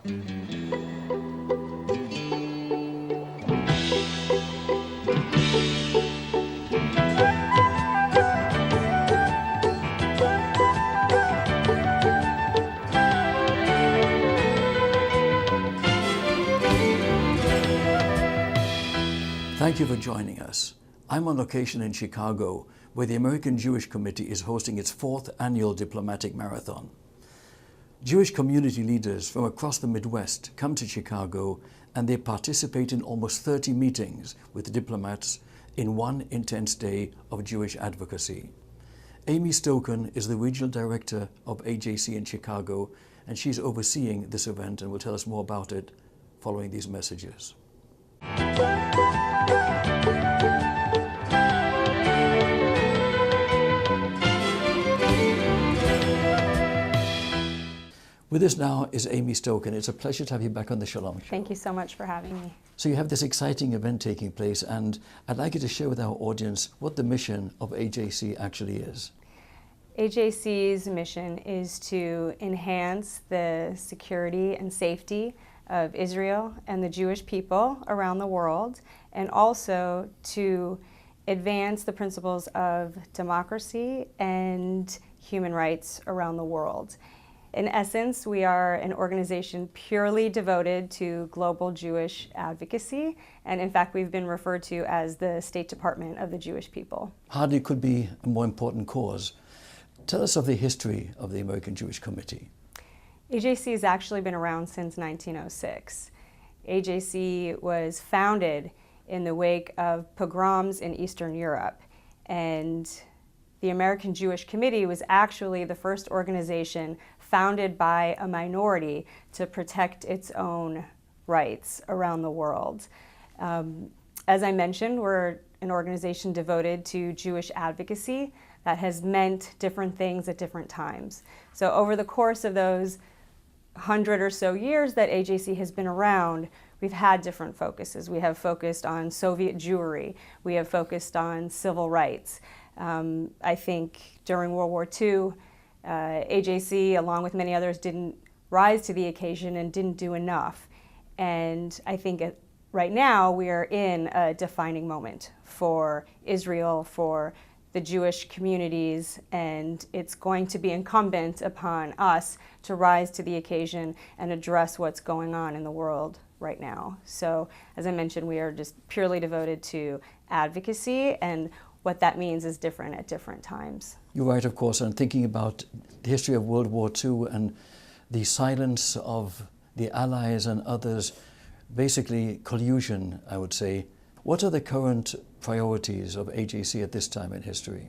Thank you for joining us. I'm on location in Chicago, where the American Jewish Committee is hosting its 4th annual diplomatic marathon. Jewish community leaders from across the Midwest come to Chicago, and they participate in almost 30 meetings with diplomats in one intense day of Jewish advocacy. Amy Stoken is the regional director of AJC in Chicago, and she's overseeing this event and will tell us more about it following these messages. With us now is Amy Stoken. It's a pleasure to have you back on the Shalom Show. Thank you so much for having me. So you have this exciting event taking place, and I'd like you to share with our audience what the mission of AJC actually is. AJC's mission is to enhance the security and safety of Israel and the Jewish people around the world, and also to advance the principles of democracy and human rights around the world. In essence, we are an organization purely devoted to global Jewish advocacy, and in fact, we've been referred to as the State Department of the Jewish people. Hardly could be a more important cause. Tell us of the history of the American Jewish Committee. AJC has actually been around since 1906. AJC was founded in the wake of pogroms in Eastern Europe, and the American Jewish Committee was actually the first organization founded by a minority to protect its own rights around the world. As I mentioned, we're an organization devoted to Jewish advocacy that has meant different things at different times. So over the course of those 100 or so years that AJC has been around, we've had different focuses. We have focused on Soviet Jewry. We have focused on civil rights. I think during World War II, AJC, along with many others, didn't rise to the occasion and didn't do enough. And I think right now we are in a defining moment for Israel, for the Jewish communities, and it's going to be incumbent upon us to rise to the occasion and address what's going on in the world right now. So, as I mentioned, we are just purely devoted to advocacy, and what that means is different at different times. You're right, of course, and thinking about the history of World War II and the silence of the Allies and others, basically collusion, I would say. What are the current priorities of AJC at this time in history?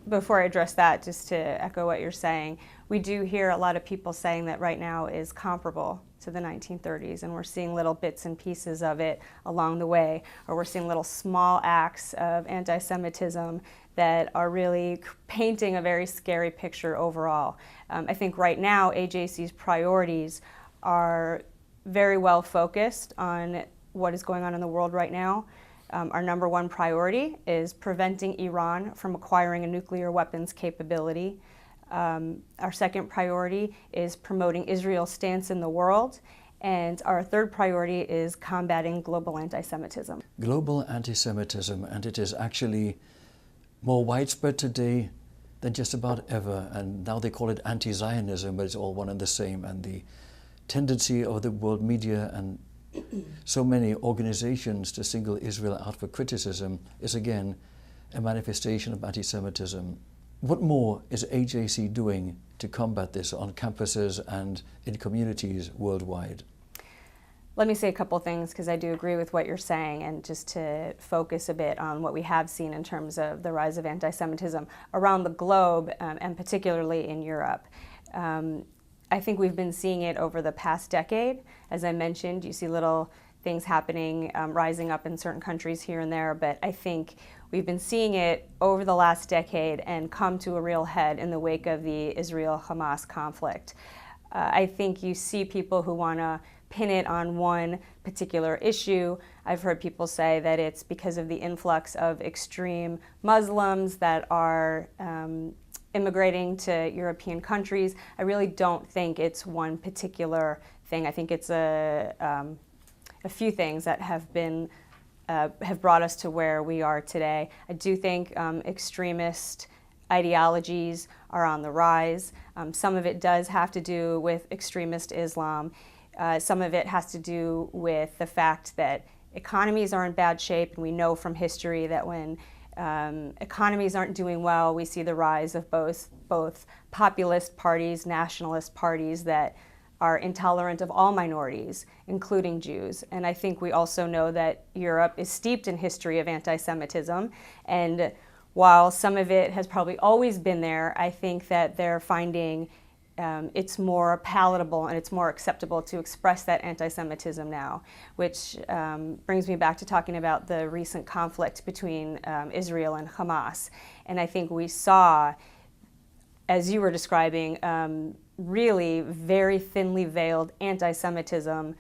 Before I address that, just to echo what you're saying, we do hear a lot of people saying that right now is comparable to the 1930s, and we're seeing little bits and pieces of it along the way, or we're seeing little small acts of anti-Semitism that are really painting a very scary picture overall. I think right now AJC's priorities are very well focused on what is going on in the world right now. Our number one priority is preventing Iran from acquiring a nuclear weapons capability. Our second priority is promoting Israel's stance in the world. And our third priority is combating global anti-Semitism. Global anti-Semitism, and it is actually more widespread today than just about ever. And now they call it anti-Zionism, but it's all one and the same. And the tendency of the world media and so many organizations to single Israel out for criticism is again a manifestation of anti-Semitism. What more is AJC doing to combat this on campuses and in communities worldwide? Let me say a couple things, because I do agree with what you're saying, and just to focus a bit on what we have seen in terms of the rise of anti-Semitism around the globe, and particularly in Europe. I think we've been seeing it over the past decade. As I mentioned, you see little things happening, rising up in certain countries here and there, but I think we've been seeing it over the last decade and come to a real head in the wake of the Israel-Hamas conflict. I think you see people who want to pin it on one particular issue. I've heard people say that it's because of the influx of extreme Muslims that are immigrating to European countries. I really don't think it's one particular thing. I think it's a few things that have brought us to where we are today. I do think extremist ideologies are on the rise. Some of it does have to do with extremist Islam. Some of it has to do with the fact that economies are in bad shape, and we know from history that when economies aren't doing well, we see the rise of both populist parties, nationalist parties that are intolerant of all minorities, including Jews. And I think we also know that Europe is steeped in history of anti-Semitism, and while some of it has probably always been there, I think that they're finding it's more palatable and it's more acceptable to express that anti-Semitism now, which brings me back to talking about the recent conflict between Israel and Hamas. And I think we saw, as you were describing, really very thinly veiled anti-Semitism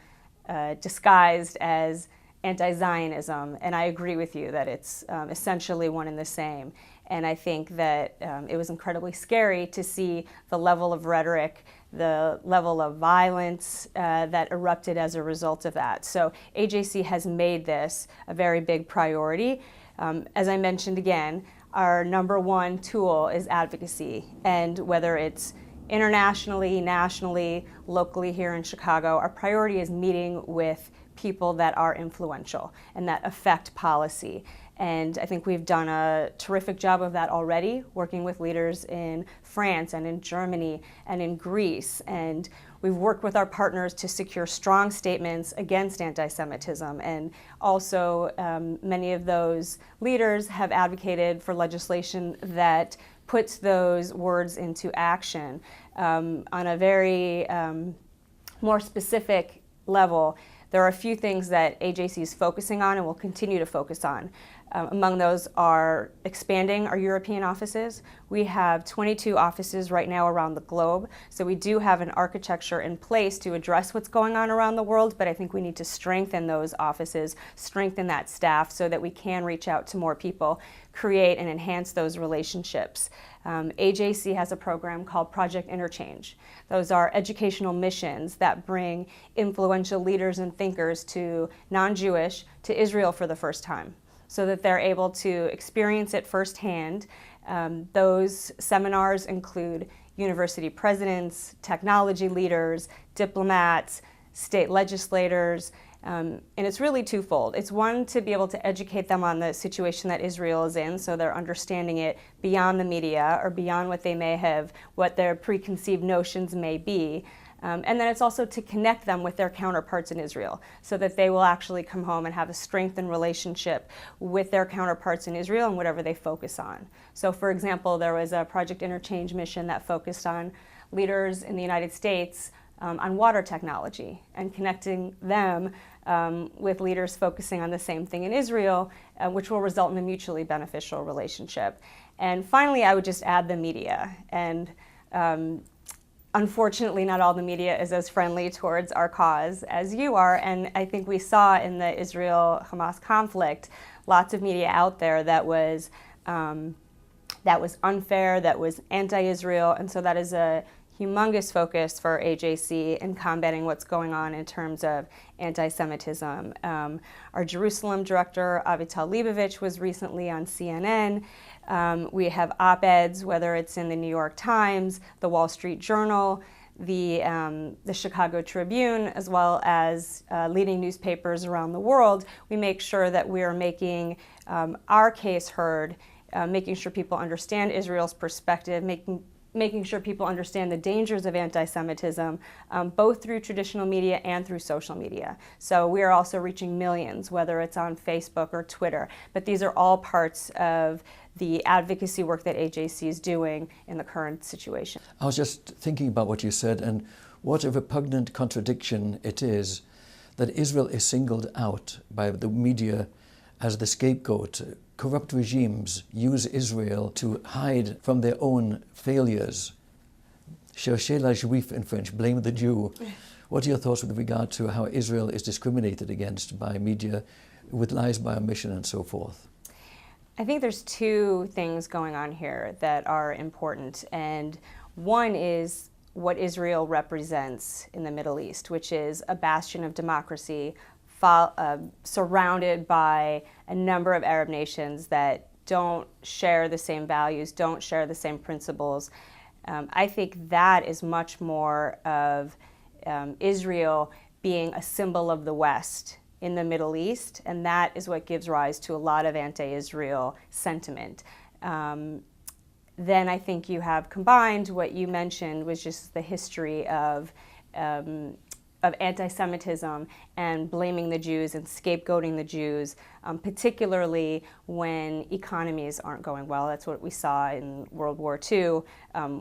disguised as anti-Zionism. And I agree with you that it's essentially one and the same. And I think that it was incredibly scary to see the level of rhetoric, the level of violence that erupted as a result of that. So AJC has made this a very big priority. As I mentioned again, our number one tool is advocacy. And whether it's internationally, nationally, locally here in Chicago, our priority is meeting with people that are influential and that affect policy. And I think we've done a terrific job of that already, working with leaders in France and in Germany and in Greece. And we've worked with our partners to secure strong statements against anti-Semitism. And also, many of those leaders have advocated for legislation that puts those words into action on a very more specific level. There are a few things that AJC is focusing on and will continue to focus on. Among those are expanding our European offices. We have 22 offices right now around the globe, so we do have an architecture in place to address what's going on around the world, but I think we need to strengthen those offices, strengthen that staff so that we can reach out to more people, create and enhance those relationships. AJC has a program called Project Interchange. Those are educational missions that bring influential leaders and thinkers to non-Jewish, to Israel for the first time, so that they're able to experience it firsthand. Those seminars include university presidents, technology leaders, diplomats, state legislators, and it's really twofold. It's one, to be able to educate them on the situation that Israel is in, so they're understanding it beyond the media or beyond what they may have, what their preconceived notions may be. And then it's also to connect them with their counterparts in Israel so that they will actually come home and have a strengthened relationship with their counterparts in Israel and whatever they focus on. So for example, there was a Project Interchange mission that focused on leaders in the United States on water technology and connecting them with leaders focusing on the same thing in Israel, which will result in a mutually beneficial relationship. And finally, I would just add the media. And unfortunately, not all the media is as friendly towards our cause as you are, and I think we saw in the Israel-Hamas conflict lots of media out there that was unfair, that was anti-Israel, and so that is a humongous focus for AJC in combating what's going on in terms of anti-Semitism. Our Jerusalem director, Avital Leibovich, was recently on CNN. We have op-eds, whether it's in the New York Times, the Wall Street Journal, the Chicago Tribune, as well as leading newspapers around the world. We make sure that we are making our case heard, making sure people understand Israel's perspective, making sure people understand the dangers of anti-Semitism, both through traditional media and through social media. So we are also reaching millions, whether it's on Facebook or Twitter. But these are all parts of the advocacy work that AJC is doing in the current situation. I was just thinking about what you said, and what a repugnant contradiction it is that Israel is singled out by the media as the scapegoat. Corrupt regimes use Israel to hide from their own failures. Cherchez la juif in French, blame the Jew. What are your thoughts with regard to how Israel is discriminated against by media with lies by omission and so forth? I think there's two things going on here that are important. And one is what Israel represents in the Middle East, which is a bastion of democracy surrounded by a number of Arab nations that don't share the same values, don't share the same principles. I think that is much more of Israel being a symbol of the West in the Middle East, and that is what gives rise to a lot of anti-Israel sentiment. Then I think you have combined what you mentioned was just the history of anti-Semitism and blaming the Jews and scapegoating the Jews, particularly when economies aren't going well. That's what we saw in World War II.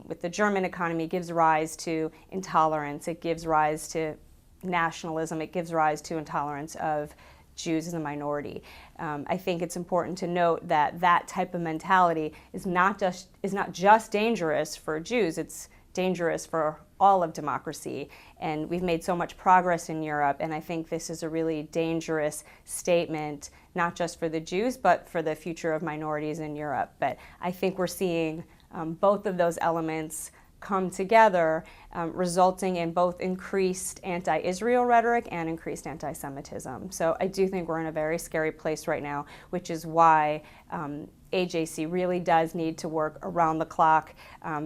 With the German economy, it gives rise to intolerance. It gives rise to nationalism. It gives rise to intolerance of Jews as a minority. I think it's important to note that that type of mentality is not just dangerous for Jews. It's dangerous for all of democracy. And we've made so much progress in Europe, and I think this is a really dangerous statement, not just for the Jews, but for the future of minorities in Europe. But I think we're seeing both of those elements come together, resulting in both increased anti-Israel rhetoric and increased anti-Semitism. So I do think we're in a very scary place right now, which is why AJC really does need to work around the clock,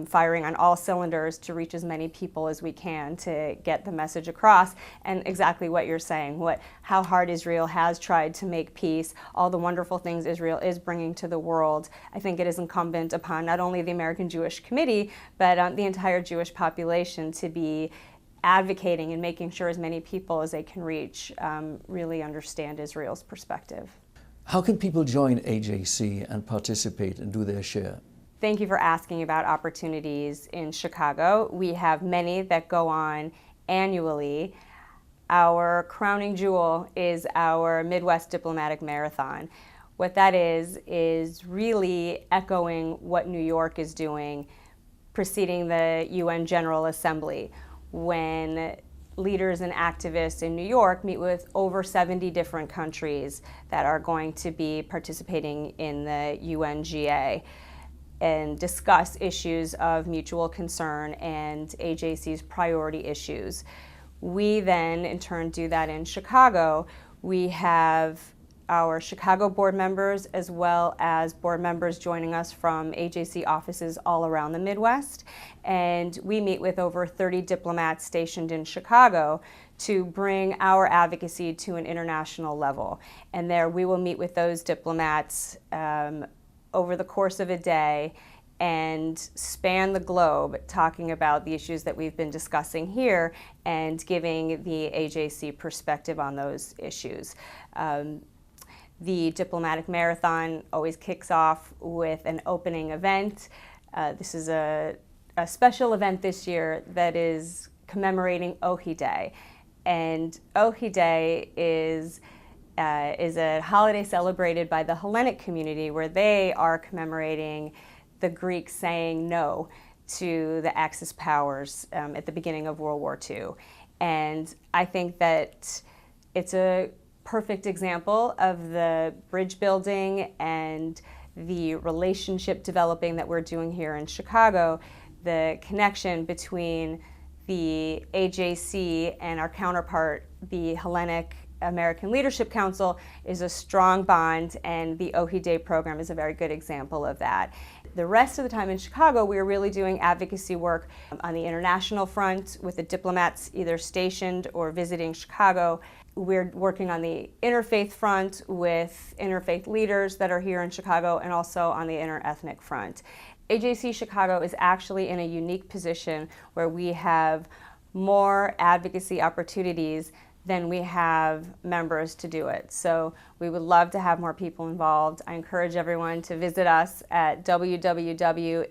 firing on all cylinders to reach as many people as we can to get the message across. And exactly what you're saying, how hard Israel has tried to make peace, all the wonderful things Israel is bringing to the world. I think it is incumbent upon not only the American Jewish Committee, but the entire Jewish population to be advocating and making sure as many people as they can reach really understand Israel's perspective. How can people join AJC and participate and do their share? Thank you for asking about opportunities in Chicago. We have many that go on annually. Our crowning jewel is our Midwest Diplomatic Marathon. What that is really echoing what New York is doing preceding the UN General Assembly, when leaders and activists in New York meet with over 70 different countries that are going to be participating in the UNGA and discuss issues of mutual concern and AJC's priority issues. We then, in turn, do that in Chicago. We have our Chicago board members as well as board members joining us from AJC offices all around the Midwest. And we meet with over 30 diplomats stationed in Chicago to bring our advocacy to an international level. And there we will meet with those diplomats over the course of a day and span the globe talking about the issues that we've been discussing here and giving the AJC perspective on those issues. The Diplomatic Marathon always kicks off with an opening event. This is a special event this year that is commemorating Ohi Day. And Ohi Day is a holiday celebrated by the Hellenic community where they are commemorating the Greeks saying no to the Axis powers at the beginning of World War II. And I think that it's a perfect example of the bridge building and the relationship developing that we're doing here in Chicago, the connection between the AJC and our counterpart, the Hellenic American Leadership Council, is a strong bond, and the Ohi Day program is a very good example of that. The rest of the time in Chicago, we are really doing advocacy work on the international front with the diplomats either stationed or visiting Chicago. We're working on the interfaith front with interfaith leaders that are here in Chicago and also on the interethnic front. AJC Chicago is actually in a unique position where we have more advocacy opportunities than we have members to do it. So we would love to have more people involved. I encourage everyone to visit us at www.ajc.org.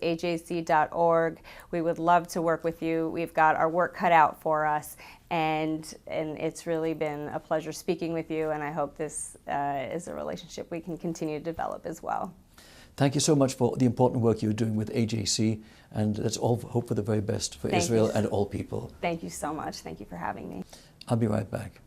We would love to work with you. We've got our work cut out for us, and it's really been a pleasure speaking with you, and I hope this is a relationship we can continue to develop as well. Thank you so much for the important work you're doing with AJC, and let's all hope for the very best for Israel and all people. Thank you so much. Thank you for having me. I'll be right back.